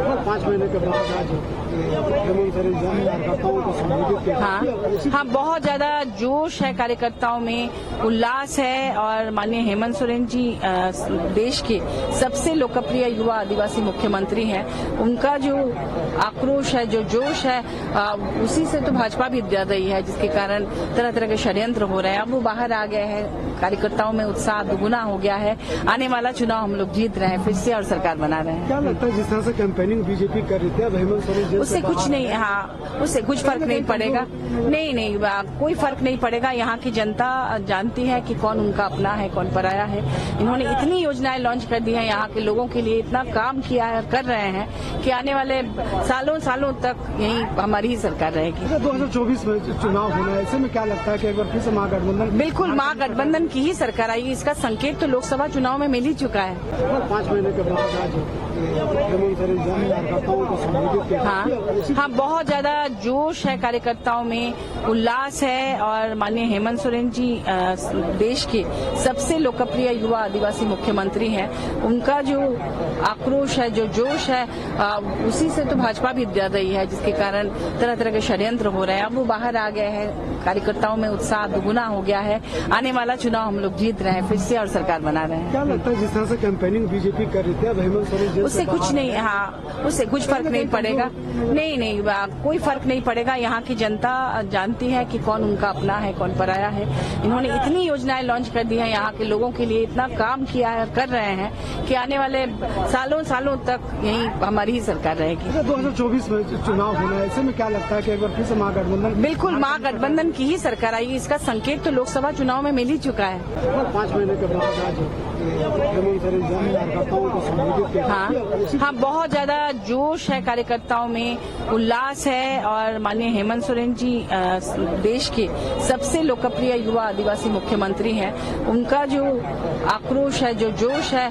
5 महीने के बाद आज हेमंत सोरेन कार्यकर्ताओं को संबोधित किया। हाँ, बहुत ज्यादा जोश है कार्यकर्ताओं में, उल्लास है और माननीय हेमंत सोरेन जी देश के सबसे लोकप्रिय युवा आदिवासी मुख्यमंत्री हैं। उनका जो आक्रोश है, जो जोश है, उसी से तो भाजपा भी डर रही है, जिसके कारण तरह तरह के षड्यंत्र हो रहे हैं। अब वो बाहर आ गए हैं, कार्यकर्ताओं में उत्साह दुगुना हो गया है। आने वाला चुनाव हम लोग जीत रहे हैं फिर से और सरकार बना रहे हैं। क्या लगता है जिस तरह से कैंपेनिंग बीजेपी कर रही थी, अब हेमंत सोरेन उससे कुछ नहीं, हाँ, उससे कुछ फर्क नहीं पड़ेगा। नहीं, कोई फर्क नहीं पड़ेगा। यहाँ की जनता जानती है कि कौन उनका अपना है, कौन पराया है। इन्होंने इतनी योजनाएं लॉन्च कर दी हैं, यहाँ के लोगों के लिए इतना काम किया है, कर रहे हैं कि आने वाले सालों तक यही हमारी ही सरकार रहेगी। 2024 में चुनाव होना है, ऐसे में क्या लगता है कि एक बार फिर से महागठबंधन? बिल्कुल, महागठबंधन की ही सरकार आएगी। इसका संकेत तो लोकसभा चुनाव में मिल ही चुका है। 5 महीने के बाद आज हेमंत सोरेन कार्यकर्ताओं को संबोधित किया। हाँ, बहुत ज्यादा जोश है कार्यकर्ताओं में, उल्लास है और माननीय हेमंत सोरेन जी देश के सबसे लोकप्रिय युवा आदिवासी मुख्यमंत्री हैं। उनका जो आक्रोश है, जो जोश है, उसी से तो भाजपा भी डर रही है, जिसके कारण तरह तरह के षड्यंत्र हो रहे हैं। अब वो बाहर आ गए हैं, कार्यकर्ताओं में उत्साह दुगुना हो गया है। आने वाला चुनाव हम लोग जीत रहे हैं फिर से और सरकार बना रहे हैं। क्या लगता है जिस तरह से कैंपेनिंग बीजेपी कर रही थी, अब हेमंत सोरेन उससे कुछ नहीं, हाँ, उससे कुछ फर्क नहीं पड़ेगा। नहीं, कोई फर्क नहीं पड़ेगा। यहाँ की जनता जानती है कि कौन उनका अपना है, कौन पराया है। इन्होंने इतनी योजनाएं लॉन्च कर दी हैं, यहाँ के लोगों के लिए इतना काम किया है, कर रहे हैं कि आने वाले सालों तक यही हमारी ही सरकार रहेगी। 2024 में चुनाव होना है, ऐसे में क्या लगता है कि एक बार फिर से महागठबंधन? बिल्कुल, महागठबंधन की ही सरकार आएगी। इसका संकेत तो लोकसभा चुनाव में मिल ही चुका है। 5 महीने के बाद आज हेमंत सोरेन कार्यकर्ताओं को संबोधित किया। हाँ, बहुत ज्यादा जोश है कार्यकर्ताओं में, उल्लास है और माननीय हेमंत सोरेन जी देश के सबसे लोकप्रिय युवा आदिवासी मुख्यमंत्री हैं। उनका जो आक्रोश है, जो जोश है,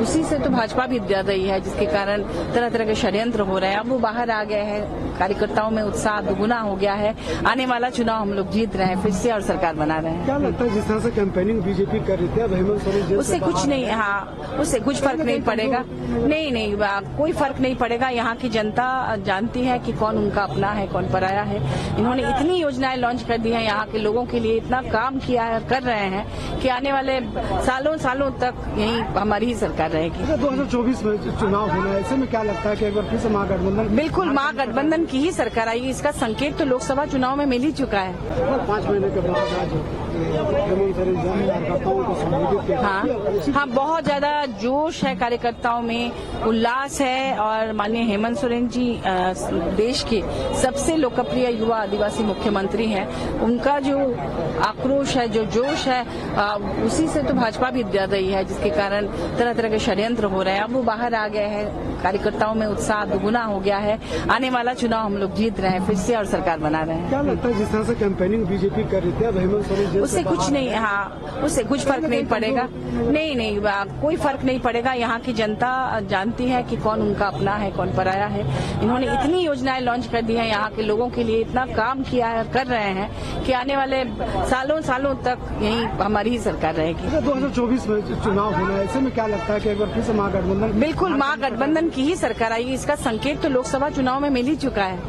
उसी से तो भाजपा भी डर रही है, जिसके कारण तरह तरह के षड्यंत्र हो रहे हैं। अब वो बाहर आ गए हैं, कार्यकर्ताओं में उत्साह दुगुना हो गया है। आने वाला चुनाव हम लोग जीत रहे हैं फिर से और सरकार बना रहे हैं। क्या लगता है जिस तरह से कैंपेनिंग बीजेपी कर रही थी, अब हेमंत सोरेन उससे कुछ नहीं, हाँ, उससे कुछ फर्क नहीं पड़ेगा। नहीं, कोई फर्क नहीं पड़ेगा। यहाँ की जनता जानती है कि कौन उनका अपना है, कौन पराया है। इन्होंने इतनी योजनाएं लॉन्च कर दी हैं, यहाँ के लोगों के लिए इतना काम किया है, कर रहे हैं कि आने वाले सालों तक यही हमारी ही सरकार रहेगी। 2024 में चुनाव होना है, ऐसे में क्या लगता है कि एक बार फिर से महागठबंधन? बिल्कुल, महागठबंधन की ही सरकार आएगी। इसका संकेत तो लोकसभा चुनाव में मिल ही चुका है। 5 महीने के बाद आज हेमंत सोरेन कार्यकर्ताओं को संबोधित किया। हाँ, बहुत ज्यादा जोश है कार्यकर्ताओं में, उल्लास है और माननीय हेमंत सोरेन जी देश के सबसे लोकप्रिय युवा आदिवासी मुख्यमंत्री हैं। उनका जो आक्रोश है, जो जोश है, उसी से तो भाजपा भी डर रही है, जिसके कारण तरह तरह के षड्यंत्र हो रहे हैं। अब वो बाहर आ गए हैं, कार्यकर्ताओं में उत्साह दुगुना हो गया है। आने वाला चुनाव हम लोग जीत रहे हैं फिर से और सरकार बना रहे हैं। क्या लगता है जिस तरह से कैंपेनिंग बीजेपी कर रही थी, अब हेमंत सोरेन उससे कुछ नहीं, हाँ, उससे कुछ फर्क नहीं पड़ेगा। नहीं, कोई फर्क नहीं पड़ेगा। यहाँ की जनता जानती है कि कौन उनका अपना है, कौन पराया है। इन्होंने इतनी योजनाएं लॉन्च कर दी हैं, यहाँ के लोगों के लिए इतना काम किया है, कर रहे हैं कि आने वाले सालों तक यही हमारी ही सरकार रहेगी। 2024 में चुनाव होना है, ऐसे में क्या लगता है कि एक बार फिर से महागठबंधन? बिल्कुल, महागठबंधन की ही सरकार आएगी। इसका संकेत तो लोकसभा चुनाव में मिल ही चुका है।